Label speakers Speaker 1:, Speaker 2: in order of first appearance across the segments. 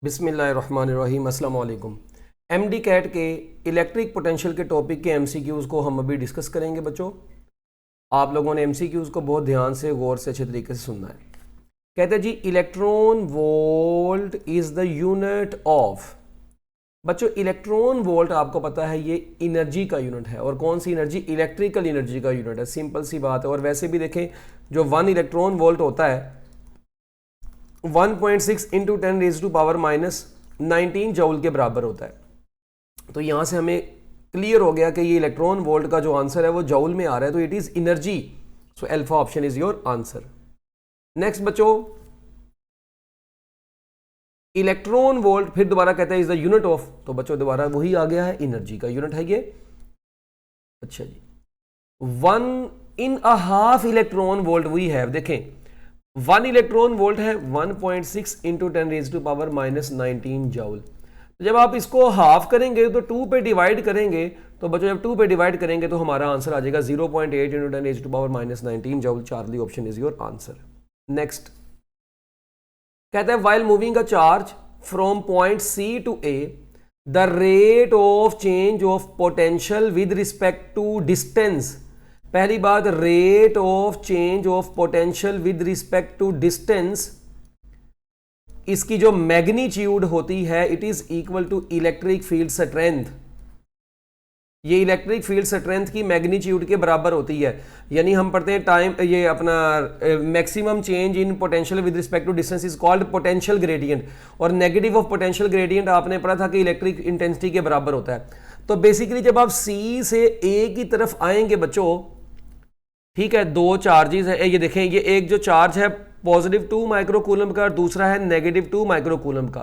Speaker 1: बिस्मिल्लाहिर्रहमानिर्रहीम अस्सलाम वालेकुम। एमडी कैट के इलेक्ट्रिक पोटेंशियल के टॉपिक के एमसीक्यूज़ को हम अभी डिस्कस करेंगे। बच्चों, आप लोगों ने एमसीक्यूज़ को बहुत ध्यान से गौर से अच्छे तरीके से सुनना है। कहते हैं जी electron volt is the unit of. बच्चों, इलेक्ट्रॉन वोल्ट आपको पता है ये एनर्जी का यूनिट है। और कौन सी एनर्जी? इलेक्ट्रिकल एनर्जी का यूनिट है। सिंपल सी बात है। और वैसे भी देखें, जो 1 इलेक्ट्रॉन वोल्ट होता है 1.6 इंटू 10⁻⁻19 जूल के बराबर होता है। तो यहां से हमें क्लियर हो गया कि ये इलेक्ट्रॉन वोल्ट का जो आंसर है वो जूल में आ रहा है, तो it is energy. So alpha option is your answer. Next बच्चों, इलेक्ट्रॉन वोल्ट फिर दोबारा कहता है इज द यूनिट ऑफ। तो बच्चों दोबारा वही आ गया है, एनर्जी का यूनिट है ये। अच्छा जी, 1.5 इलेक्ट्रॉन वोल्ट वी हैव। देखें 1 इलेक्ट्रॉन वोल्ट है 1.6 इंटू 10⁻⁻19 जूल। तो जब आप इसको हाफ करेंगे तो 2 पे डिवाइड करेंगे, तो बच्चों जब 2 पे डिवाइड करेंगे तो हमारा आंसर आ जाएगा 0.8 इंटू 10⁻⁻19 joule. Charlie option is your answer. Next कहता है while moving a charge from point C to A the rate of change of potential with respect to distance. पहली बात, rate of change of potential with respect to distance, इसकी जो magnitude होती है it is equal to electric field strength. ये electric field strength की magnitude के बराबर होती है। यानी हम पढ़ते हैं टाइम, ये अपना maximum change in potential with respect to distance is called potential gradient. और नेगेटिव ऑफ पोटेंशियल ग्रेडियंट आपने पढ़ा था कि इलेक्ट्रिक इंटेंसिटी के बराबर होता है। तो बेसिकली जब आप सी से ए की तरफ आएंगे बच्चों, ठीक है, दो चार्जेस है, ये देखें, ये एक जो चार्ज है पॉजिटिव 2 माइक्रोकूलम का और दूसरा है नेगेटिव 2 माइक्रोकूलम का।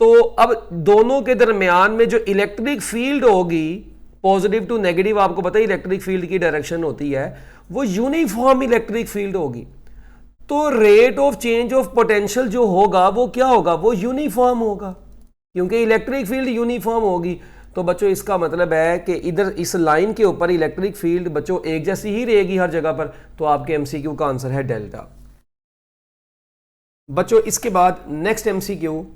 Speaker 1: तो अब दोनों के दरमियान में जो इलेक्ट्रिक फील्ड होगी पॉजिटिव टू नेगेटिव, आपको पता है इलेक्ट्रिक फील्ड की डायरेक्शन होती है, वो यूनिफॉर्म इलेक्ट्रिक फील्ड होगी। तो rate of change of potential जो होगा वो क्या होगा? वो यूनिफॉर्म होगा, क्योंकि इलेक्ट्रिक फील्ड यूनिफॉर्म होगी। तो बच्चों इसका मतलब है कि इधर इस लाइन के ऊपर इलेक्ट्रिक फील्ड बच्चों एक जैसी ही रहेगी हर जगह पर। तो आपके एमसीक्यू का आंसर है डेल्टा। बच्चों इसके बाद नेक्स्ट एमसीक्यू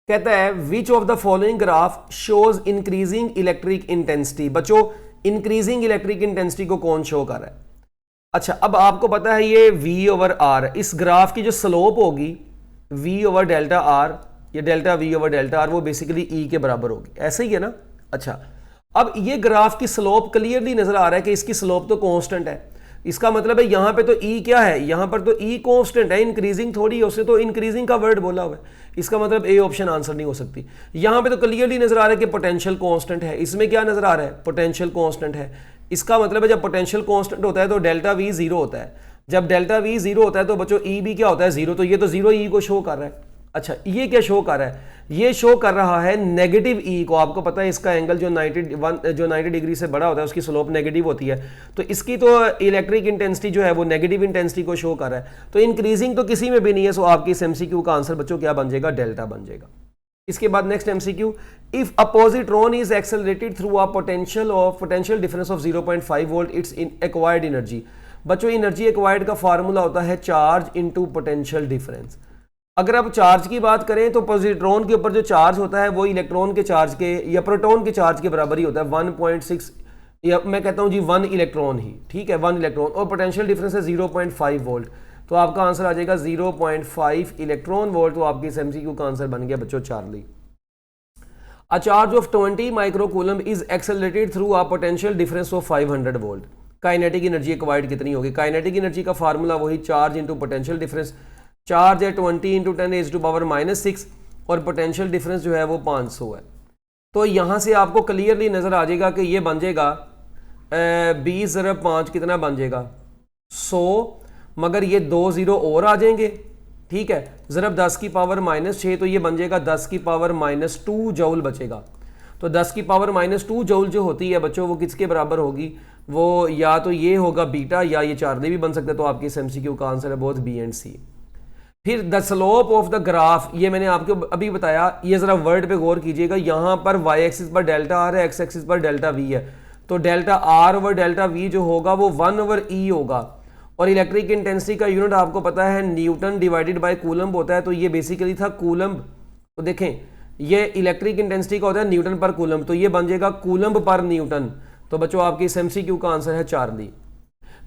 Speaker 1: कहता है विच of the following graph shows increasing electric intensity. बच्चों इंक्रीजिंग इलेक्ट्रिक इंटेंसिटी को कौन शो कर रहा है? अच्छा, अब आपको पता है ये V/R, इस ग्राफ की जो स्लोप होगी V/डेल्टा R, ये डेल्टा V/डेल्टा R वो बेसिकली E के बराबर होगी। ऐसे ही है ना? अच्छा, अब ये ग्राफ की स्लोप क्लियरली नजर आ रहा है कि इसकी स्लोप तो कांस्टेंट है। इसका मतलब है यहां पे तो E क्या है? यहां पर तो E कांस्टेंट है, इंक्रीजिंग थोड़ी है, उसने तो इंक्रीजिंग का वर्ड बोला हुआ है। इसका मतलब ए ऑप्शन आंसर नहीं हो सकती। यहां पे तो क्लियरली नजर आ रहा है कि पोटेंशियल कांस्टेंट है। इसमें क्या नजर आ रहा है? पोटेंशियल कांस्टेंट है। इसका मतलब है जब पोटेंशियल कांस्टेंट होता है तो डेल्टा V 0 होता है। जब डेल्टा V 0 होता है तो बच्चों E भी क्या होता है? 0। तो ये तो 0 E को शो कर रहा है। अच्छा, ये क्या शो कर रहा है? ये शो कर रहा है नेगेटिव E को। आपको पता है इसका एंगल जो 90 डिग्री से बड़ा होता है उसकी स्लोप नेगेटिव होती है। तो इसकी तो इलेक्ट्रिक इंटेंसिटी जो है वो नेगेटिव इंटेंसिटी को शो कर रहा है। तो इंक्रीजिंग तो किसी में भी नहीं है। सो आपकी इस एमसीक्यू का आंसर बच्चों क्या बन जाएगा? डेल्टा बन जाएगा। इसके बाद next MCQ, if a positron is accelerated through a potential difference of 0.5 volt it's in acquired energy. बच्चों एनर्जी एक्वायर्ड का फार्मूला होता है चार्ज इनटू पोटेंशियल डिफरेंस। अगर आप चार्ज की बात करें तो पॉजिट्रॉन के ऊपर जो चार्ज होता है वो इलेक्ट्रॉन के चार्ज के या प्रोटॉन के चार्ज के बराबर ही होता है 1.6, या मैं कहता हूं जी 1 इलेक्ट्रॉन ही, ठीक है, 1 इलेक्ट्रॉन। और पोटेंशियल डिफरेंस है 0.5 वोल्ट। तो आपका आंसर आ जाएगा 0.5 इलेक्ट्रॉन वोल्ट। तो आपकी एमसीक्यू का आंसर बन गया बच्चों Charlie. A charge of 20 microcoulomb is accelerated through a potential difference of 500 volt. Kinetic energy acquired कितनी होगी? काइनेटिक एनर्जी का फार्मूला वही charge into potential difference. Charge है 20 इंटू 10⁻⁻6 और पोटेंशियल डिफरेंस जो है वो 500 है। तो यहां से आपको क्लियरली नजर आ जाएगा कि ये बन जाएगा 20/5 कितना बन जाएगा? 100, मगर ये 2 0 और आ जाएंगे, ठीक है, ज़रब 10 की पावर -6, तो ये बन जाएगा 10 की पावर -2 जूल बचेगा। तो 10 की पावर -2 जूल जो होती है बच्चों वो किसके बराबर होगी? वो या तो ये होगा बीटा या ये चार्ली भी बन सकता है। तो आपकी इस एमसीक्यू का आंसर है बोथ बी एंड सी। फिर the slope of the graph, ये मैंने आपको अभी बताया, ये जरा वर्ड पे गौर कीजिएगा। यहां पर y एक्सिस पर डेल्टा R है, x एक्सिस पर डेल्टा V है। तो delta R over delta V जो होगा वो 1/E होगा। और इलेक्ट्रिक इंटेंसिटी का यूनिट आपको पता है न्यूटन डिवाइडेड बाय कूलम्ब होता है, तो ये बेसिकली था कूलम्ब। तो देखें ये इलेक्ट्रिक इंटेंसिटी का होता है न्यूटन पर कूलम्ब, तो ये बन जाएगा कूलम्ब पर न्यूटन। तो बच्चों आपकी इस MCQ का आंसर है Charlie.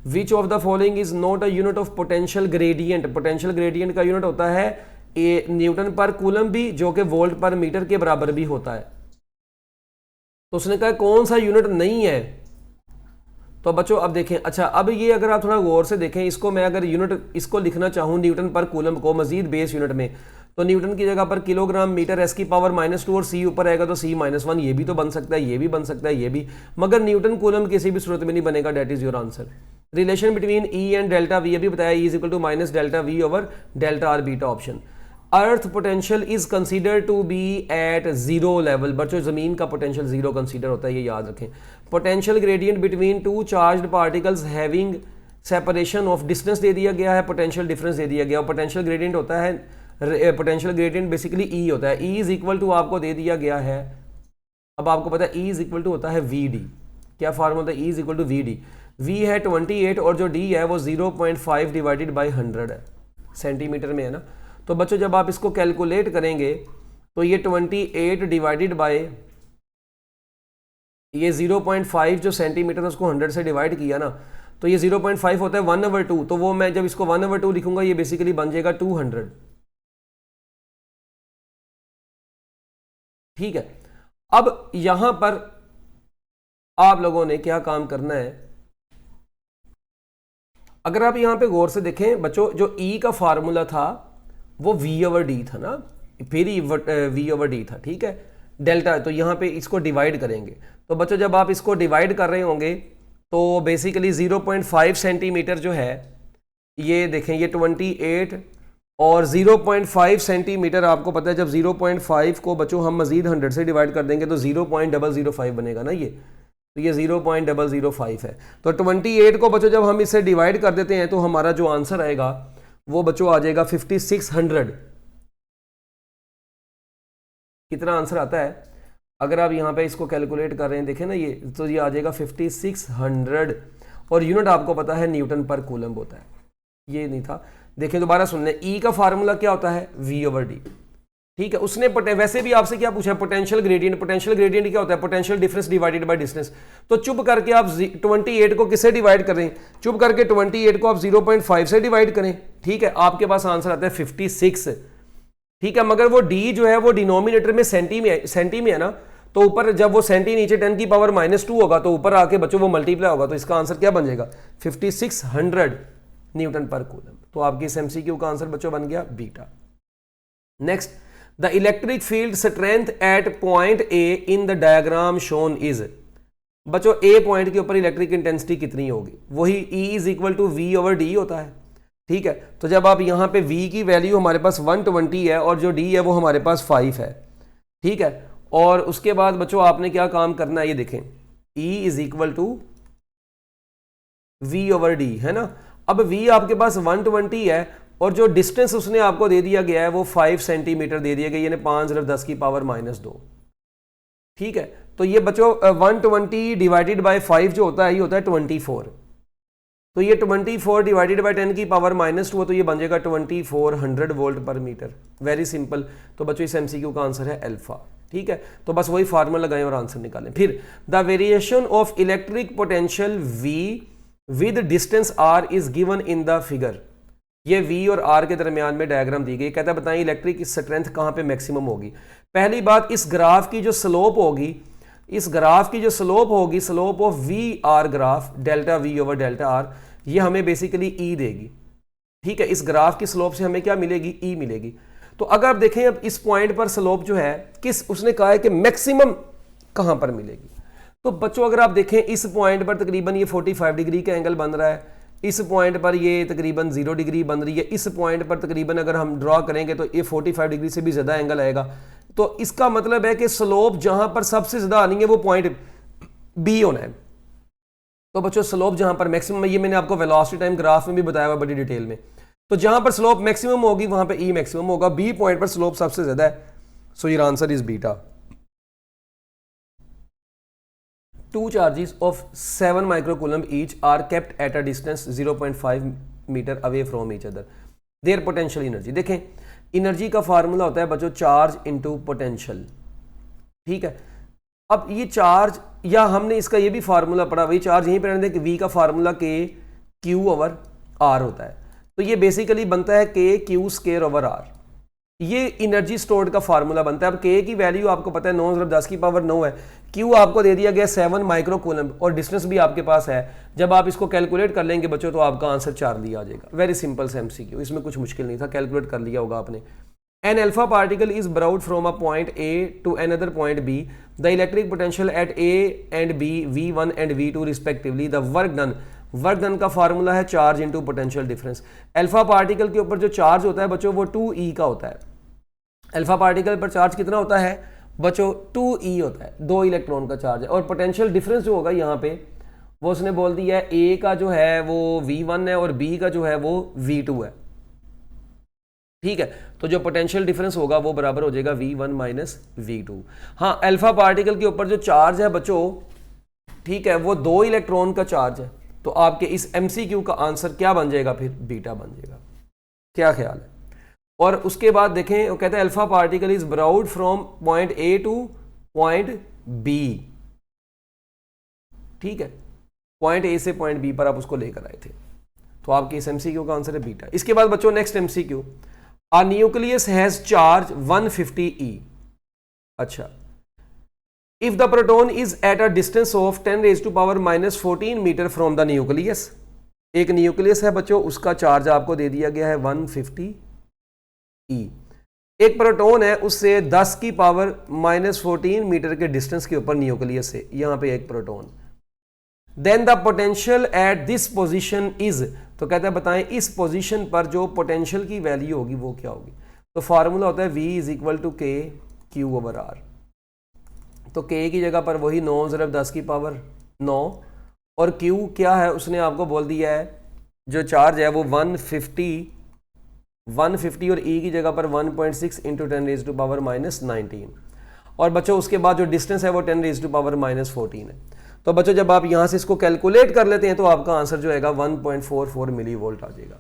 Speaker 1: Which of the following is not a unit of potential gradient. Potential gradient का यूनिट होता है ए न्यूटन पर कूलम्ब भी, जो कि वोल्ट पर मीटर के बराबर भी होता है। तो उसने कहा कौन सा यूनिट नहीं है। तो बच्चों अब देखें, अच्छा अब ये अगर आप थोड़ा गौर से देखें इसको, मैं अगर यूनिट इसको लिखना चाहूँ न्यूटन पर कूलम्ब को मजीद बेस यूनिट में, तो न्यूटन की जगह पर किलोग्राम मीटर S की पावर -2 और C ऊपर आएगा तो C-1, ये भी तो बन सकता है, ये भी बन सकता है, ये भी, मगर न्यूटन कूलम्ब किसी भी सूरत में नहीं बनेगा। That is your answer. Relation between E and delta V अभी बताया, E is equal to minus delta V over delta R, beta option. Earth potential is consider to be at zero level. बच्चों जमीन का potential zero consider होता है, ये याद रखें। Potential gradient between two charged particles having separation of distance दे दिया गया है, पोटेंशियल डिफरेंस दे दिया गया। पोटेंशियल ग्रेडियंट होता है, पोटेंशियल ग्रेडियंट बेसिकली E होता है। E इज इक्वल टू आपको दे दिया गया है, अब आपको पता है E इज इक्वल टू होता है VD। क्या फार्मूला होता है? E is equal to VD। V है 28 और जो D है वो 0.5 डिवाइडेड बाई 100 है, सेंटीमीटर में है ना। तो बच्चों जब आप इसको कैलकुलेट करेंगे तो ये 28 डिवाइडेड बाय ये 0.5 जो सेंटीमीटर उसको 100 से डिवाइड किया ना, तो ये 0.5 होता है 1/2। तो वो मैं जब इसको 1/2 लिखूंगा ये बेसिकली बन जाएगा 200। ठीक है, अब यहां पर आप लोगों ने क्या काम करना है, अगर आप यहां पे गौर से देखें बच्चों, जो E का फार्मूला था वो V/D था ना, फिर V/D था। ठीक है, डेल्टा, तो यहाँ पे इसको डिवाइड करेंगे। तो बच्चों जब आप इसको डिवाइड कर रहे होंगे तो बेसिकली 0.5 सेंटीमीटर जो है, ये देखें ये 28 और 0.5 सेंटीमीटर आपको पता है, जब 0.5 को बच्चों हम मजीद 100 से डिवाइड कर देंगे तो 0.005 बनेगा ना, ये तो ये 0.005 है। तो 28 को बच्चों जब हम इससे डिवाइड कर देते हैं तो हमारा जो आंसर आएगा वो बच्चों आ जाएगा 5600। कितना आंसर आता है अगर आप यहां पे इसको कैलकुलेट कर रहे हैं, देखें ना ये, तो ये आ जाएगा 5600 और यूनिट आपको पता है न्यूटन पर कूलम्ब होता है, ये नहीं था। देखिए दोबारा सुन लें, E का फार्मूला क्या होता है? V/D। ठीक है, उसने वैसे भी आपसे क्या पूछा है? Potential gradient. पोटेंशियल ग्रेडियंट क्या होता है? Potential difference divided by distance. तो चुप करके आप 28 को किससे डिवाइड करें? चुप करके 28 को आप 0.5 से डिवाइड करें। ठीक है, आपके पास आंसर आता है 56। ठीक है, मगर वो D जो है वो डिनोमिनेटर में सेंटी में है ना, तो ऊपर जब वो सेंटी नीचे 10 की पावर -2 होगा तो ऊपर आके बच्चों वो मल्टीप्लाई होगा, तो इसका आंसर क्या बन जाएगा? 5600 न्यूटन पर कूलम। तो आपकी इस MCQ का आंसर बच्चों बन गया beta. Next, the electric field strength eight point A in the diagram shown is. बच्चों A पॉइंट के ऊपर इलेक्ट्रिक इंटेंसिटी कितनी होगी? वही E is equal to V/D होता है। ठीक है, तो जब आप यहां पे V की वैल्यू हमारे पास 120 है और जो D है वो हमारे पास 5 है। ठीक है, और उसके बाद बच्चों आपने क्या काम करना है, ये देखें, E is equal to V/D है ना। अब V आपके पास 120 है और जो डिस्टेंस उसने आपको दे दिया गया है वो 5 सेंटीमीटर दे दिया गया, यानी 5×10 की पावर -2। ठीक है, तो ये बच्चों 120 डिवाइडेड बाय 5 जो होता है ये होता है 24। तो ये 24 डिवाइडेड बाय 10 की पावर -2, तो ये बन जाएगा 2400 वोल्ट पर मीटर। Very simple. तो बच्चों इस MCQ का आंसर है अल्फा। ठीक है, तो बस वही फार्मूला लगाएं और आंसर निकालें। फिर the variation of electric potential V with distance R is given in the figure. ये V और R के दरमियान में डायग्राम दी गई। कहता है बताएं इलेक्ट्रिक स्ट्रेंथ कहां पे मैक्सिमम होगी। पहली बात, इस ग्राफ की जो स्लोप होगी, इस ग्राफ की जो स्लोप होगी, slope of VR graph, delta delta R, ये हमें बेसिकली E देगी। ठीक है, इस ग्राफ की स्लोप से हमें क्या मिलेगी? E मिलेगी। तो अगर आप देखें अब इस पॉइंट पर स्लोप जो है उसने कहा है कि मैक्सिमम कहां पर मिलेगी। तो बच्चों अगर आप देखें इस पॉइंट पर तकरीबन ये 45 डिग्री का एंगल बन रहा है, इस पॉइंट पर ये तकरीबन 0 डिग्री बन रही है, इस पॉइंट पर तकरीबन अगर हम ड्रॉ करेंगे तो ये 45 डिग्री से भी ज्यादा एंगल आएगा। तो इसका मतलब है कि स्लोप जहां पर सबसे ज्यादा आनी है वो पॉइंट B होना है। तो बच्चों स्लोप जहां पर मैक्सिमम है, ये मैंने आपको वेलोसिटी टाइम ग्राफ में भी बताया हुआ बड़ी डिटेल में, तो जहां पर स्लोप मैक्सिमम होगी वहां पे E मैक्सिमम होगा। B पॉइंट पर स्लोप सबसे ज्यादा है, so your answer is beta. two charges of 7 microcoulomb each are kept at a distance 0.5 metre away from each other, their potential energy. देखें एनर्जी का फार्मूला होता है बच्चों चार्ज इनटू पोटेंशियल, ठीक है। अब ये चार्ज, या हमने इसका ये भी फार्मूला पढ़ा, वही चार्ज यहीं पर रहने दें कि वी का फार्मूला के क्यू ओवर आर होता है, तो ये बेसिकली बनता है के क्यू स्केयर ओवर आर, ये एनर्जी स्टोर्ड का फार्मूला बनता है। अब के की वैल्यू आपको पता है 9×10⁹ है, क्यू आपको दे दिया गया 7 माइक्रोकूलम और डिस्टेंस भी आपके पास है। जब आप इसको कैलकुलेट कर लेंगे बच्चों तो आपका आंसर 4 दिया आ जाएगा। वेरी सिंपल से एमसीक्यू, इसमें कुछ मुश्किल नहीं था, कैलकुलेट कर लिया होगा आपने। An alpha particle is brought from a point A to another point B, the electric potential at A and B V1 and V2 respectively, the work done, work done का फार्मूला है charge into potential difference. Alpha particle के ऊपर जो charge होता है बच्चों वो 2E का होता है। अल्फा पार्टिकल पर चार्ज कितना होता है बच्चों 2E होता है, 2 इलेक्ट्रॉन का चार्ज है। और पोटेंशियल डिफरेंस जो होगा यहाँ पे वो उसने बोल दिया है ए का जो है वो V1 है और बी का जो है वो V2 है, ठीक है। तो जो पोटेंशियल डिफरेंस होगा वो बराबर हो जाएगा V1 माइनस V2। हाँ, अल्फा पार्टिकल के ऊपर जो चार्ज है बच्चों, ठीक है, वो 2 इलेक्ट्रॉन का चार्ज है, तो आपके इस MCQ का आंसर क्या बन जाएगा फिर, बीटा बन जाएगा। क्या ख्याल है? और उसके बाद देखें वो कहते हैं alpha particle is brought from point A to point B, ठीक है, पॉइंट ए से पॉइंट बी पर आप उसको लेकर आए थे, तो आपके इस MCQ का आंसर है बीटा। इसके बाद बच्चों next MCQ, a nucleus has charge 150E। अच्छा, if the proton is at a distance of 10⁻⁻14 metre from the nucleus, एक न्यूक्लियस है बच्चों, उसका चार्ज आपको दे दिया गया है 150E। एक प्रोटॉन है उससे 10⁻⁻14 मीटर के डिस्टेंस के ऊपर न्यूक्लियस से, यहां पे एक proton. Then the potential at this position is, तो कहता है बताएं इस पोजीशन पर जो पोटेंशियल की वैल्यू होगी वो क्या होगी। तो फार्मूला होता है V = K Q/R। तो K की जगह पर वही 9×10⁹ और Q क्या है उसने आपको बोल दिया है, जो चार्ज है वो 150 और E की जगह पर 1.6 × 10⁻⁻19। और बच्चों उसके बाद जो डिस्टेंस है वो 10⁻⁻14 है। तो बच्चों जब आप यहां से इसको कैलकुलेट कर लेते हैं तो आपका आंसर जो है 1.44 मिलीवोल्ट आ जाएगा।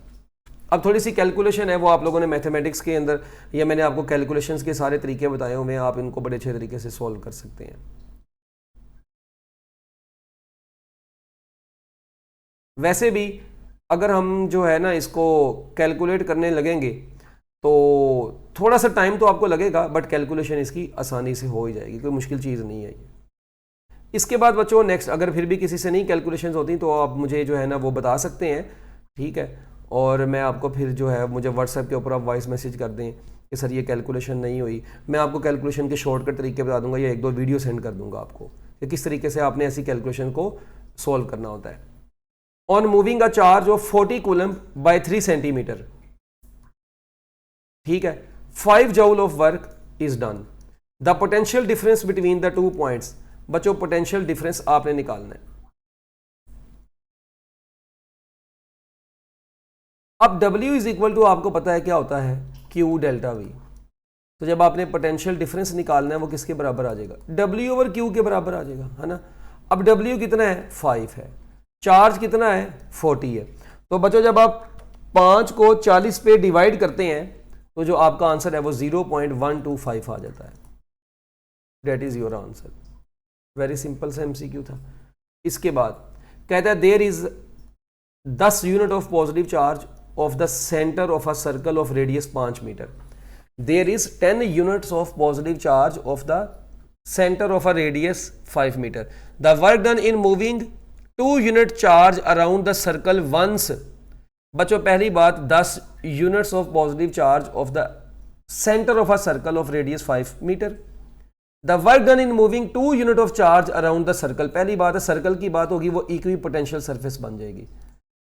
Speaker 1: अब थोड़ी सी कैलकुलेशन है वो आप लोगों ने मैथमेटिक्स के अंदर, या मैंने आपको कैलकुलेशंस के सारे तरीके बताए हुए हैं, आप इनको बड़े अच्छे तरीके से सॉल्व कर सकते हैं। वैसे भी अगर हम जो है ना इसको कैलकुलेट करने लगेंगे तो थोड़ा सा टाइम तो आपको लगेगा, बट कैलकुलेशन इसकी आसानी से हो ही जाएगी, कोई मुश्किल चीज़ नहीं है ये। इसके बाद बच्चों नेक्स्ट, अगर फिर भी किसी से नहीं कैलकुलेशंस होती तो आप मुझे जो है ना वो बता सकते हैं, ठीक है, और मैं आपको फिर जो है मुझे व्हाट्सएप के ऊपर आप वॉइस मैसेज कर दें कि सर ये कैलकुलेशन नहीं हुई, मैं आपको कैलकुलेशन के शॉर्टकट तरीके बता दूंगा या 1-2 वीडियो सेंड कर दूंगा आपको कि किस तरीके से आपने ऐसी कैलकुलेशन को सॉल्व करना होता है। On moving a charge of 40 coulomb by 3 centimetre, ठीक है, 5 joule of work is done, the potential difference between the 2 points. बच्चों पोटेंशियल डिफरेंस आपने निकालना है। अब W = आपको पता है क्या होता है, Q डेल्टा V। तो जब आपने पोटेंशियल डिफरेंस निकालना है वो किसके बराबर आ जाएगा, W/Q के बराबर आ जाएगा, है ना। अब W कितना है, 5 है, चार्ज कितना है, 40 है। तो बच्चों जब आप 5 को 40 पे डिवाइड करते हैं तो जो आपका आंसर है वो 0.125 आ जाता है। That is your answer. Very simple सा MCQ था। इसके बाद कहता है there is 10 unit of positive charge of the centre of a circle of radius 5 metre. There is 10 units of positive charge of the centre of a radius 5 metre. The work done in moving 2 unit charge around the circle once. बच्चों पहली बात, 10 units of positive charge of the centre of a circle of radius 5 metre. The work done in moving 2 unit of charge around the circle. पहली बात है circle की बात होगी, वो इक्वी पोटेंशियल सरफेस बन जाएगी।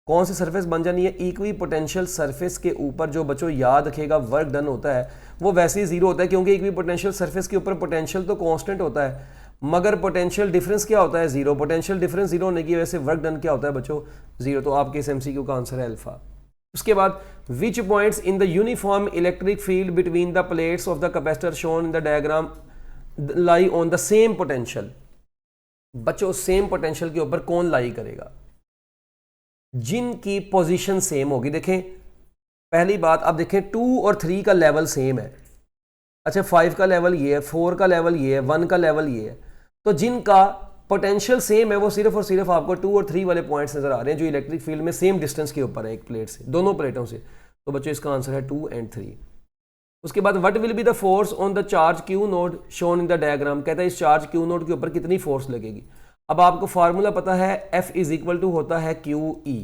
Speaker 1: कौन सी सरफेस बन जानी है, इक्वी पोटेंशियल सरफेस के ऊपर जो बच्चों याद रखेगा वर्क डन होता है वो वैसे ही जीरो होता है, क्योंकि इक्वी पोटेंशियल सरफेस के ऊपर पोटेंशियल तो कांस्टेंट होता है, मगर पोटेंशियल डिफरेंस क्या होता है, जीरो। पोटेंशियल डिफरेंस जीरो होने की वजह से वर्क डन क्या होता है बच्चों, जीरो। तो आपके इस MCQ का आंसर है अल्फा। उसके बाद which points in the uniform electric field between the plates of the capacitor shown in the diagram lie on the same potential. बच्चों सेम पोटेंशियल के ऊपर कौन लाई करेगा? जिनकी पोजीशन सेम होगी। देखें पहली बात, अब देखें 2 और 3 का लेवल सेम है। अच्छा 5 का लेवल ये है, 4 का लेवल ये है, 1 का लेवल ये है। तो जिनका पोटेंशियल सेम है वो सिर्फ और सिर्फ आपको 2 और 3 वाले पॉइंट्स नजर आ रहे हैं जो इलेक्ट्रिक फील्ड में सेम डिस्टेंस के ऊपर है एक प्लेट से, दोनों प्लेटों से। तो बच्चों इसका आंसर है 2 और 3। उसके बाद what will be the force on the charge Q node shown in the diagram. कहता है इस चार्ज क्यू नोड के ऊपर कितनी फोर्स लगेगी। अब आपको फार्मूला पता है F इज इक्वल टू होता है QE,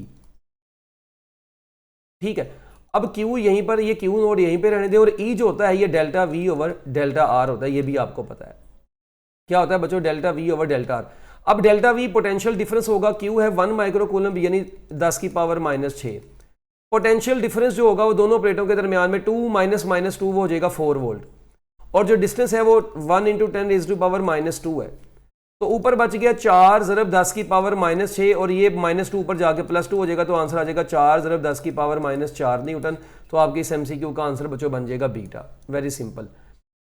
Speaker 1: ठीक है। अब Q यहीं पर, ये Q नोड यहीं पे रहने दे, और E जो होता है ये delta V over delta R होता है, ये भी आपको पता है क्या होता है बच्चों, delta V over delta R। अब डेल्टा V पोटेंशियल डिफरेंस होगा, Q है 1 माइक्रोकूलम यानी 10 की पावर -6। पोटेंशियल डिफरेंस जो होगा वो दोनों प्लेटों के दरमियान में 2 माइनस 2 वो हो जाएगा 4 वोल्ट, और जो डिस्टेंस है वो 1 × 10⁻² है। तो ऊपर बच गया 4 × 10 की पावर -6 और ये -2 ऊपर जाके +2 हो जाएगा, तो आंसर आ जाएगा 4 × 10 की पावर -4 न्यूटन। तो आपके इस MCQ का आंसर बच्चों बन जाएगा beta. Very simple.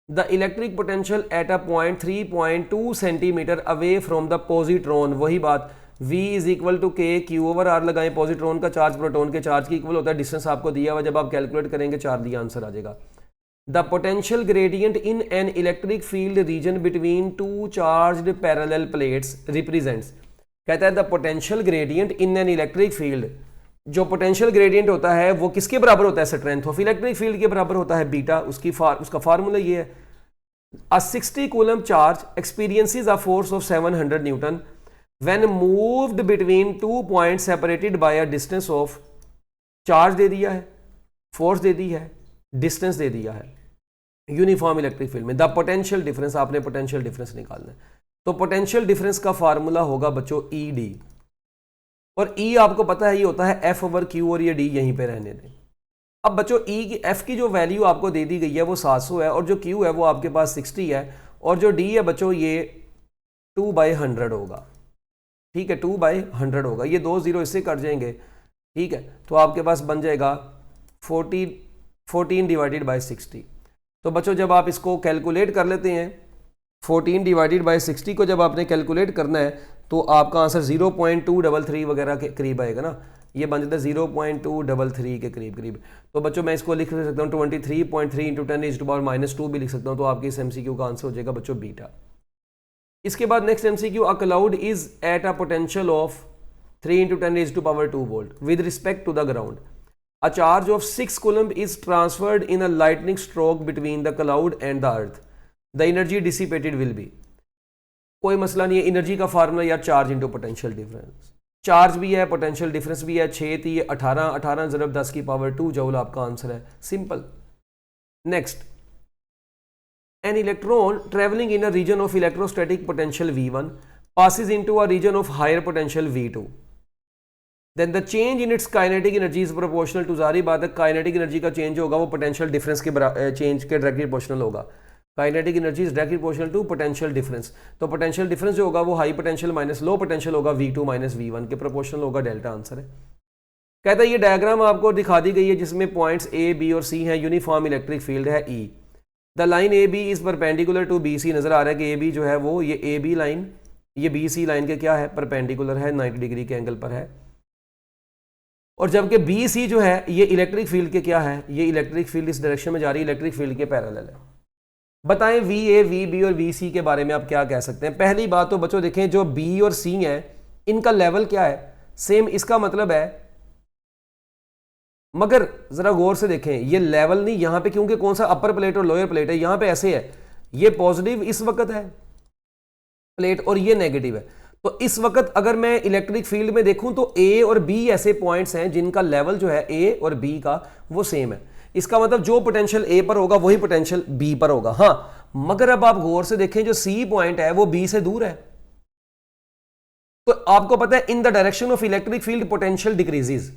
Speaker 1: The electric potential at a point 3.2 centimetre away from the positron, वही बात V is equal to K Q over R लगाएं। पॉजिट्रॉन का चार्ज प्रोटॉन के चार्ज की इक्वल होता है, डिस्टेंस आपको दिया हुआ, जब आप कैलकुलेट करेंगे 4 दिया आंसर आ जाएगा। The potential gradient in an electric field region between 2 charged parallel plates represents. कहता है the potential gradient in an electric field, जो पोटेंशियल ग्रेडियंट होता है वो किसके बराबर होता है, स्ट्रेंथ ऑफ इलेक्ट्रिक फील्ड के बराबर होता है बीटा। उसका फार्मूला ये है, a 60 coulomb charge experiences a force of 700 newton when moved between 2 points separated by a distance of, charge दे दिया है, फोर्स दे दी है, डिस्टेंस दे दिया है यूनिफॉर्म इलेक्ट्रिक फील्ड में। द पोटेंशियल डिफरेंस, आपने पोटेंशियल डिफरेंस निकालना है। तो पोटेंशियल डिफरेंस का फार्मूला होगा बच्चों ED, और E आपको पता है ये होता है F ओवर Q, और ये D यहीं पे रहने दें। अब बच्चों F की जो वैल्यू आपको दे दी गई है वो 700 है, और जो Q है वो आपके पास 60 है, और जो D है बच्चों ये 2/100 होगा, ठीक है, 2/100 होगा। ये 2 0 इससे कट जाएंगे, ठीक है, तो आपके पास बन जाएगा 14 डिवाइडेड बाय 60। तो बच्चों जब आप इसको कैलकुलेट कर लेते हैं, 14 डिवाइडेड बाय 60 को जब आपने कैलकुलेट करना है तो आपका आंसर 0.233 वगैरह के करीब आएगा ना, ये बन जाता है 0.233 के करीब। तो बच्चों मैं इसको लिख सकता हूँ 23.3 × 10⁻² भी लिख सकता हूँ। तो आपके इस MCQ का आंसर हो जाएगा बच्चों बीटा। इसके बाद next MCQ, a cloud is at a potential of 3 × 10⁻² volt with respect to the ground. A charge of 6 coulomb is transferred in a lightning stroke between the cloud and the earth. The energy dissipated will be, कोई मसला नहीं है, energy का formula यार charge into potential difference. Charge भी है, potential difference भी है, 6 थी 18, 18 × 10 की पावर 2 जूल आपका आंसर है, simple. Next, an electron travelling in a region of electrostatic potential V1 passes into a region of higher potential V2, then the change in its kinetic energy is proportional to, जारी बात है kinetic energy का change होगा वो potential difference के change के directly proportional होगा। Kinetic energy is directly proportional to potential difference. तो पोटेंशियल डिफरेंस जो होगा वो high potential minus low potential होगा, V2 माइनस V1 के प्रोपोर्शनल होगा, डेल्टा आंसर है। कहता है ये डायग्राम आपको दिखा दी गई है जिसमें पॉइंट्स A, B और C हैं, यूनिफॉर्म इलेक्ट्रिक फील्ड है E। The line AB is perpendicular to BC, नजर आ रहा है कि AB जो है वो ये AB लाइन ये BC लाइन के क्या है, परपेंडिकुलर है, 90 डिग्री के एंगल पर है। और जबकि BC जो है ये इलेक्ट्रिक फील्ड के क्या है, ये इलेक्ट्रिक फील्ड इस डायरेक्शन में जा रही है, इलेक्ट्रिक फील्ड के पैरेलल है। बताएं VA, VB और VC के बारे में आप क्या कह सकते हैं। पहली बात तो बच्चों देखें जो B और C है इनका लेवल क्या है, सेम, इसका मतलब है, मगर जरा गौर से देखें ये लेवल नहीं यहां पे, क्योंकि कौन सा अपर प्लेट और लोअर प्लेट है, यहां पे ऐसे है, ये पॉजिटिव इस वक्त है प्लेट और ये नेगेटिव है। तो इस वक्त अगर मैं इलेक्ट्रिक फील्ड में देखूं तो A और B ऐसे पॉइंट्स हैं जिनका लेवल जो है A और B का वो सेम है। इसका मतलब जो पोटेंशियल A पर होगा वही पोटेंशियल B पर होगा। हाँ, मगर अब आप गौर से देखें जो C पॉइंट है वो B से दूर है। तो आपको पता है in the direction of electric field potential decreases.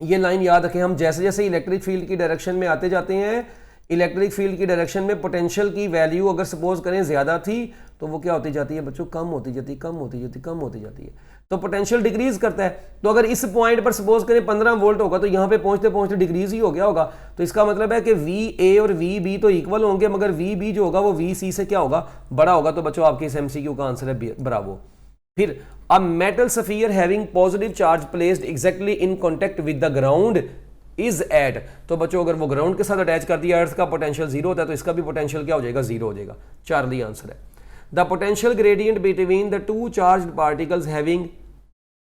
Speaker 1: ये लाइन याद रखें, हम जैसे जैसे इलेक्ट्रिक फील्ड की डायरेक्शन में आते जाते हैं, इलेक्ट्रिक फील्ड की डायरेक्शन में पोटेंशियल की वैल्यू अगर सपोज करें ज्यादा थी तो वो क्या होती जाती है बच्चों, कम होती जाती है, कम होती जाती है, कम होती जाती है। तो पोटेंशियल डिक्रीज करता है। तो अगर इस पॉइंट पर सपोज करें 15 वोल्ट होगा तो यहाँ पे पहुंचते पहुंचते डिक्रीज ही हो गया होगा। तो इसका मतलब है कि VA और VB तो इक्वल होंगे, मगर VB जो होगा वो VC से क्या होगा, बड़ा होगा। तो बच्चों आपके इस MCQ का आंसर है ब्रावो। फिर a metal sphere having positive charge placed exactly in contact with the ground is at. तो बच्चों अगर वो ग्राउंड के साथ अटैच कर दिया, अर्थ का पोटेंशियल जीरो होता है, तो इसका भी पोटेंशियल क्या हो जाएगा, जीरो हो जाएगा। चार्ली आंसर है। The potential gradient between the two charge particles having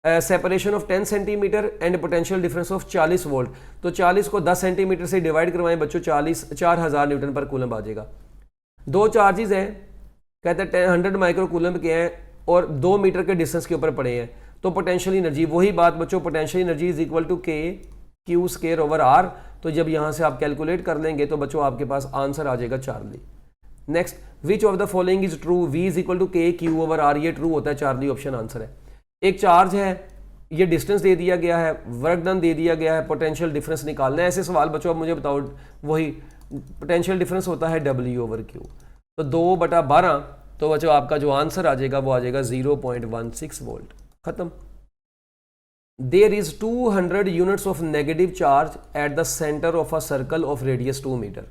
Speaker 1: separation of 10 centimetre and potential difference of 40 volt. तो 40 को 10 सेंटीमीटर से डिवाइड करवाएं बच्चों, 4000 न्यूटन पर कूलम आ जाएगा। दो चार्जेस हैं, कहते हैं 100 माइक्रो कूलम के हैं और 2 मीटर के डिस्टेंस के ऊपर पड़े हैं। तो पोटेंशियल एनर्जी, वही बात बच्चों, potential energy is equal to K Q square over R. तो जब यहां से आप कैलकुलेट कर लेंगे तो बच्चों आपके पास आंसर आ जाएगा Charlie. Next, which of the following is true, V is equal to K Q over R. ये ट्रू होता है, चार्ली ऑप्शन आंसर है। एक चार्ज है, ये डिस्टेंस दे दिया गया है, वर्क डन दे दिया गया है, पोटेंशियल डिफरेंस निकालना है। ऐसे सवाल बच्चों आप मुझे बताओ, वही पोटेंशियल डिफरेंस होता है W ओवर क्यू। तो 2/12, तो बच्चों आपका जो आंसर आ जाएगा वो आ जाएगा 0.16 वोल्ट। खत्म। There is 200 units of negative charge at the centre of a circle of radius 2 metre.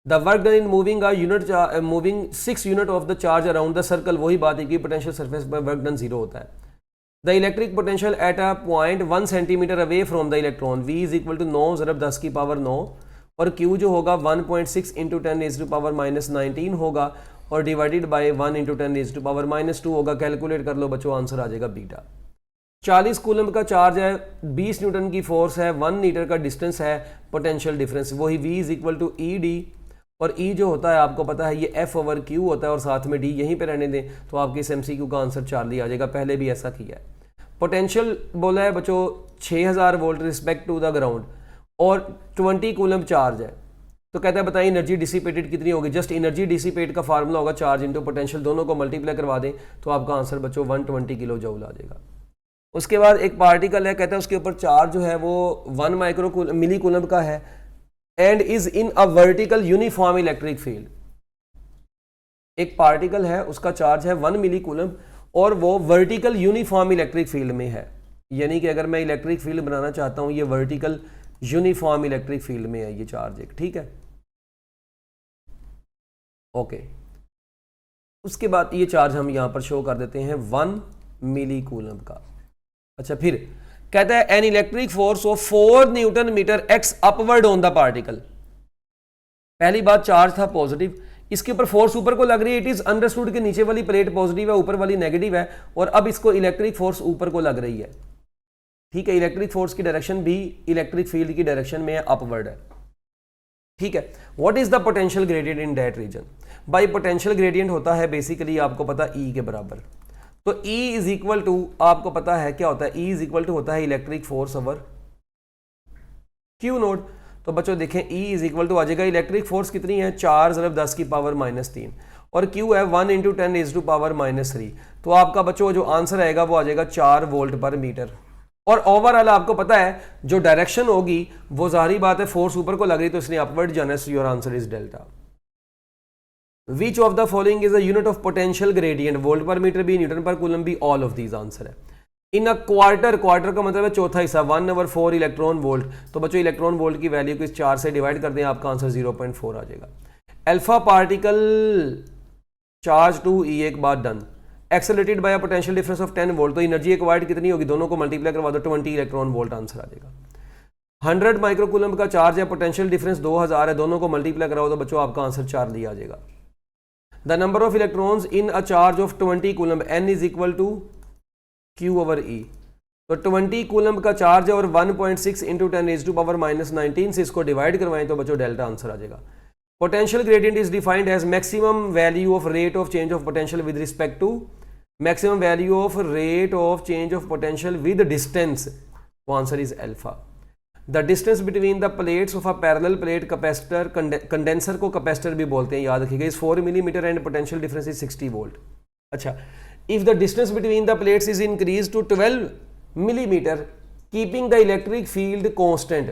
Speaker 1: The work done in moving a unit moving 6 unit of the charge around the circle. वही बात है कि potential surface पर work done 0 होता है। The electric potential at a point 1 centimetre away from the electron, V is equal to 9 ज़रब 10 की power 9 और Q जो होगा 1.6 इंटू 10 रेज़ टू पावर -19 होगा और divided by 1 into 10 raise to power -2 होगा। कैलकुलेट कर लो बच्चों, आंसर आ जाएगा बीटा। 40 कूलम का चार्ज है, 20 न्यूटन की फोर्स है, 1 मीटर का डिस्टेंस है, पोटेंशियल डिफरेंस वही V is equal to ED और E जो होता है आपको पता है ये F ओवर Q होता है और साथ में D यहीं पे रहने दें तो आपके इस MCQ का आंसर चार्ली आ जाएगा। पहले भी ऐसा किया है। पोटेंशियल बोला है बच्चों 6000 volt respect to the ground और 20 कूलम चार्ज है। तो कहता है बताइए एनर्जी डिसिपेटेड कितनी होगी। जस्ट एनर्जी डिसिपेट का फार्मूला होगा चार्ज इंटू पोटेंशियल, दोनों को मल्टीप्लाई करवा दें तो आपका आंसर बच्चों 120 किलो जूल आ जाएगा। उसके बाद एक पार्टिकल है, कहता है उसके ऊपर चार्ज जो है वो 1 माइक्रो मिली कूलम का है and is in a vertical uniform electric field. एक पार्टिकल है, उसका चार्ज है 1 मिली कूलम और वो वर्टिकल यूनिफॉर्म इलेक्ट्रिक फील्ड में है। यानी कि अगर मैं इलेक्ट्रिक फील्ड बनाना चाहता हूं, ये वर्टिकल यूनिफॉर्म इलेक्ट्रिक फील्ड में है ये चार्ज एक, ठीक है ओके। उसके बाद ये चार्ज हम यहां पर शो कर देते हैं 1 मिली कूलम का। अच्छा, फिर कहता है an electric force of 4 newton metre X upward on the particle. पहली बात चार्ज था पॉजिटिव, इसके ऊपर फोर्स ऊपर को लग रही है। इट इज अंडरस्टूड कि नीचे वाली प्लेट पॉजिटिव है, ऊपर वाली नेगेटिव है और अब इसको इलेक्ट्रिक फोर्स ऊपर को लग रही है, ठीक है। इलेक्ट्रिक फोर्स की डायरेक्शन भी इलेक्ट्रिक फील्ड की डायरेक्शन में है, अपवर्ड है, ठीक है। What is the potential gradient in that region. By potential gradient होता है बेसिकली आपको पता E के बराबर। तो E इज इक्वल टू आपको पता है क्या होता है, E इज इक्वल टू होता है electric force over Q note. तो बच्चों देखें E इज इक्वल टू आ जाएगा, इलेक्ट्रिक फोर्स कितनी है 4 ज़रब 10 की पावर -3 और Q है 1 इंटू 10 रेज़ टू पावर -3। तो आपका बच्चों जो आंसर आएगा वो आ जाएगा 4 वोल्ट पर मीटर। और ओवरऑल आपको पता है जो डायरेक्शन होगी वो जाहिर बात है फोर्स ऊपर को लग रही तो इसलिए अपवर्ड जाना है। Your answer is delta. Which of the following is a unit of potential gradient, volt पर मीटर भी, न्यूटन पर कूलम भी, ऑल ऑफ दीज आंसर है। इन अ क्वार्टर, क्वार्टर का मतलब है चौथा हिस्सा, 1/4 इलेक्ट्रॉन वोल्ट। तो बच्चों इलेक्ट्रॉन वोल्ट की वैल्यू को इस 4 से डिवाइड कर दें, आपका आंसर 0.4 आ जाएगा। Alpha particle charge two E एक बार done, accelerated by a potential difference of 10 volt. तो एनर्जी एक्वायर्ड कितनी होगी, दोनों को मल्टीप्लाई करवा दो, 20 इलेक्ट्रॉन वोल्ट आंसर आ जाएगा। 100 माइक्रो कूलम का चार्ज है, पोटेंशियल डिफरेंस 2000 है, दोनों को मल्टीप्लाई कराओ तो बच्चों आपका आंसर 4 आ जाएगा। The number of electrons in a charge of 20 coulomb, N is equal to Q over E। तो 20 कूलम का चार्ज है और 1.6 इंटू 10 रेज़ टू पावर -19 से इसको डिवाइड करवाएं तो बच्चों डेल्टा आंसर आ जाएगा। Potential gradient is defined as maximum value of rate of change of potential with respect to, maximum value of rate of change of potential with distance, वो answer is alpha. The distance between the plates of a parallel plate capacitor, condenser को capacitor भी बोलते हैं याद रखिएगा, is 4 millimetre and potential difference is 60 volt. अच्छा, if the distance between the plates is increase to 12 millimetre keeping the electric field constant,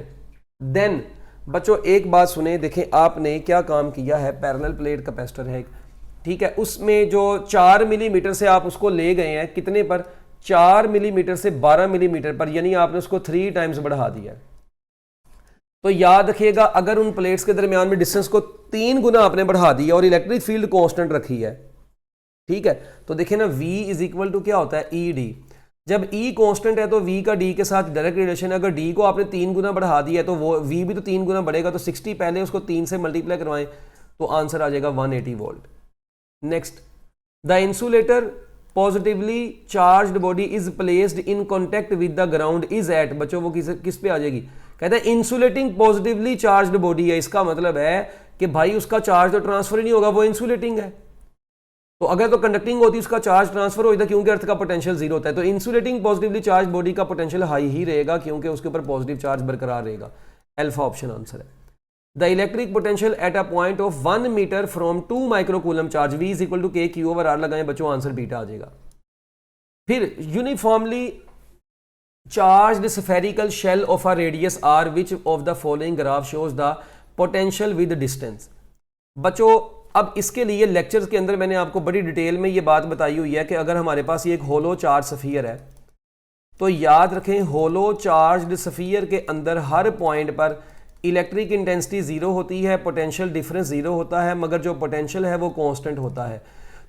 Speaker 1: then बच्चों एक बात सुने, देखें आपने क्या काम किया है, पैरेलल प्लेट कैपेसिटर है ठीक है, उसमें जो 4 मिलीमीटर से आप उसको ले गए हैं कितने पर, 4 मिलीमीटर से 12 मिलीमीटर पर, यानी आपने उसको 3 टाइम्स बढ़ा दिया है। तो याद रखिएगा, अगर उन प्लेट्स के दरमियान में डिस्टेंस को 3 गुना आपने बढ़ा दिया और इलेक्ट्रिक फील्ड कांस्टेंट रखी है, ठीक है, तो देखिए ना V इज इक्वल टू क्या होता है ई डी। जब E कांस्टेंट है तो V का D के साथ डायरेक्ट रिलेशन है। अगर D को आपने 3 गुना बढ़ा दिया है तो वो V भी तो 3 गुना बढ़ेगा, तो 60 पहले उसको 3 से मल्टीप्लाई करवाएं तो आंसर आ जाएगा 180 volt. Next, the insulator positively charged body is placed in contact with the ground is at, बच्चों वो किस पे आ जाएगी, कहते हैं इंसुलेटिंग पॉजिटिवली चार्ज्ड बॉडी है। इसका मतलब है कि भाई उसका चार्ज तो ट्रांसफर ही नहीं होगा, वो इंसुलेटिंग है। तो अगर तो कंडक्टिंग होती उसका चार्ज ट्रांसफर हो जाता, क्योंकि अर्थ का पोटेंशियल जीरो होता है। तो इंसुलेटिंग पॉजिटिवली चार्ज बॉडी का पोटेंशियल हाई ही रहेगा, क्योंकि उसके ऊपर पॉजिटिव चार्ज बरकरार रहेगा। अल्फा ऑप्शन आंसर है। The electric potential at a point of 1 metre from 2 microcoulomb charge V is equal to K Q over R लगाएं बच्चों, आंसर बीटा आ जाएगा। फिर uniformly charged spherical shell of a radius r which of the following graph shows the potential with distance. बच्चों अब इसके लिए lectures के अंदर मैंने आपको बड़ी डिटेल में ये बात बताई हुई है कि अगर हमारे पास ये एक होलो चार्ज स्फीयर है तो याद रखें होलो चार्ज्ड स्फीयर के अंदर हर पॉइंट पर इलेक्ट्रिक इंटेंसिटी जीरो होती है, पोटेंशियल डिफरेंस जीरो होता है, मगर जो पोटेंशियल है वो कांस्टेंट होता है।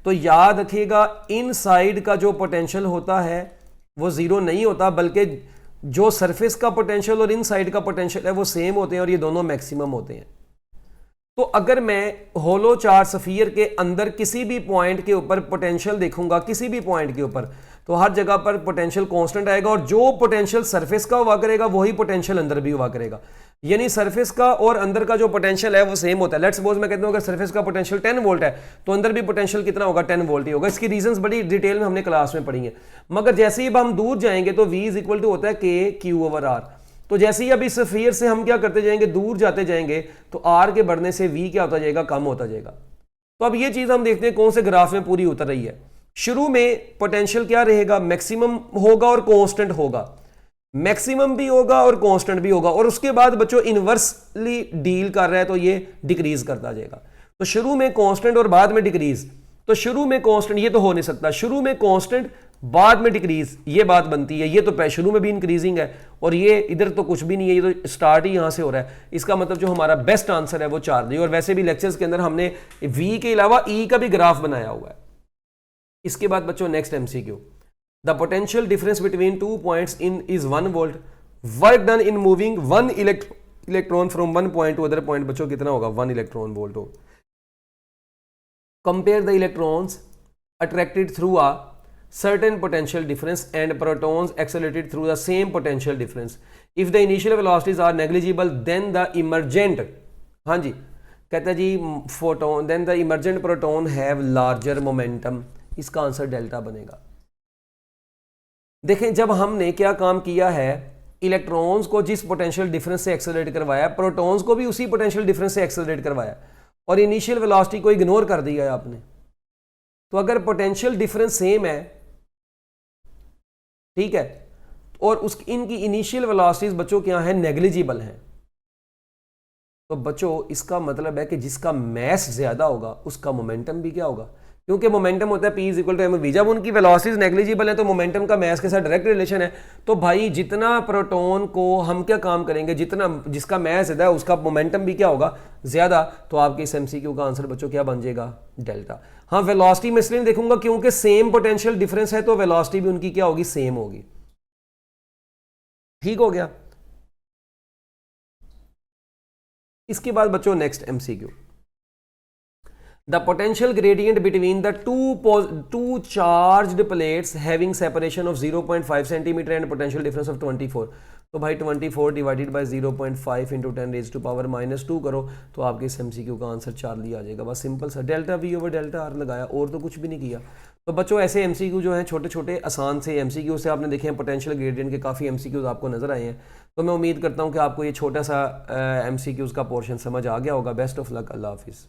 Speaker 1: तो याद रखिएगा इनसाइड का जो पोटेंशियल होता है वो जीरो नहीं होता, बल्कि जो सरफेस का पोटेंशियल और इनसाइड का पोटेंशियल है वो सेम होते हैं और ये दोनों मैक्सिमम होते हैं। तो अगर मैं होलो चार्ज स्फीयर के अंदर किसी भी पॉइंट के ऊपर पोटेंशियल देखूंगा, किसी भी पॉइंट के ऊपर, तो हर जगह पर पोटेंशियल कांस्टेंट आएगा और जो पोटेंशियल सरफेस का हुआ करेगा वही पोटेंशियल अंदर भी हुआ करेगा। यानी सरफेस का और अंदर का जो पोटेंशियल है वो सेम होता है। लेट्स सपोज मैं कहता हूं अगर सरफेस का पोटेंशियल 10 वोल्ट है तो अंदर भी पोटेंशियल कितना होगा, 10 वोल्ट ही होगा। इसकी रीजंस बड़ी डिटेल में हमने क्लास में पढ़ी है। मगर जैसे ही अब हम दूर जाएंगे तो V इज इक्वल टू होता है के क्यू ओवर आर। तो जैसे ही अब इस स्फीयर से हम क्या करते जाएंगे, दूर जाते जाएंगे, तो R के बढ़ने से V क्या होता जाएगा, कम होता जाएगा। तो अब ये चीज हम देखते हैं कौन से ग्राफ में पूरी उतर रही है। शुरू में पोटेंशियल क्या रहेगा, मैक्सिमम होगा और कांस्टेंट होगा, मैक्सिमम भी होगा और कांस्टेंट भी होगा, और उसके बाद बच्चों इनवर्सली डील कर रहा है तो ये डिक्रीज करता जाएगा। तो शुरू में कांस्टेंट और बाद में डिक्रीज, तो शुरू में कांस्टेंट ये तो हो नहीं सकता, शुरू में कांस्टेंट बाद में डिक्रीज, ये बात बनती है। ये तो शुरू में भी इंक्रीजिंग है और ये इधर तो कुछ भी नहीं है, ये तो स्टार्ट ही यहां से हो रहा है। इसका मतलब जो हमारा बेस्ट आंसर है वो 4 डी। और वैसे भी लेक्चर्स के अंदर हमने V के अलावा E का भी ग्राफ बनाया हुआ है। इसके बाद बच्चों next MCQ, the potential difference between 2 points in is 1 volt, work done in moving 1 electron from 1 point two other point, बच्चों कितना होगा, 1 इलेक्ट्रॉन वोल्ट हो। Compare the electrons attracted through a certain potential difference and protons accelerated through the same potential difference. If the initial velocities are negligible then the emergent, हाँ जी कहता है जी photon, then the emergent proton have larger momentum। इसका answer delta बनेगा। देखें जब हमने क्या काम किया है, इलेक्ट्रॉन्स को जिस पोटेंशियल डिफरेंस से एक्सेलरेट करवाया, प्रोटॉन्स को भी उसी पोटेंशियल डिफरेंस से एक्सेलरेट करवाया और इनिशियल वेलोसिटी को इग्नोर कर दिया है आपने। तो अगर पोटेंशियल डिफरेंस सेम है, ठीक है, और उस इनकी इनिशियल वेलोसिटीज बच्चों क्या है, नेग्लिजिबल हैं, तो बच्चों इसका मतलब है कि जिसका मैस ज्यादा होगा उसका मोमेंटम भी क्या होगा, क्योंकि मोमेंटम होता है P is equal to mv। जब उनकी वेलोसिटीज नेग्लिजिबल है तो मोमेंटम का मैस के साथ डायरेक्ट रिलेशन है। तो भाई जितना प्रोटॉन को हम क्या काम करेंगे, जितना जिसका मैस ज्यादा है उसका मोमेंटम भी क्या होगा, ज्यादा। तो आपके इस एमसीक्यू का आंसर बच्चों क्या बन जाएगा, डेल्टा। हाँ वेलोसिटी में इसलिए देखूंगा क्योंकि सेम पोटेंशियल डिफरेंस है तो वेलोसिटी भी उनकी क्या होगी, सेम होगी। ठीक हो गया। इसके बाद बच्चों next MCQ, the potential gradient between the two charged plates having separation of 0.5 centimeter and potential difference of 24। तो भाई 24 divided by 0.5 into 10 raise to power -2 करो तो आपके इस एमसीक्यू का आंसर 4 लिया आ जाएगा। बस सिंपल सा delta V over delta R लगाया और तो कुछ भी नहीं किया। तो बच्चों ऐसे एमसीक्यू जो हैं छोटे छोटे आसान से एमसीक्यू से आपने देखे हैं, पोटेंशियल ग्रेडियंट के काफ़ी एमसीक्यूज आपको नजर आए हैं। तो मैं उम्मीद करता हूँ कि आपको ये छोटा सा एमसीक्यूज का पोर्शन समझ आ गया होगा। बेस्ट ऑफ लक, अल्लाह हाफिज़।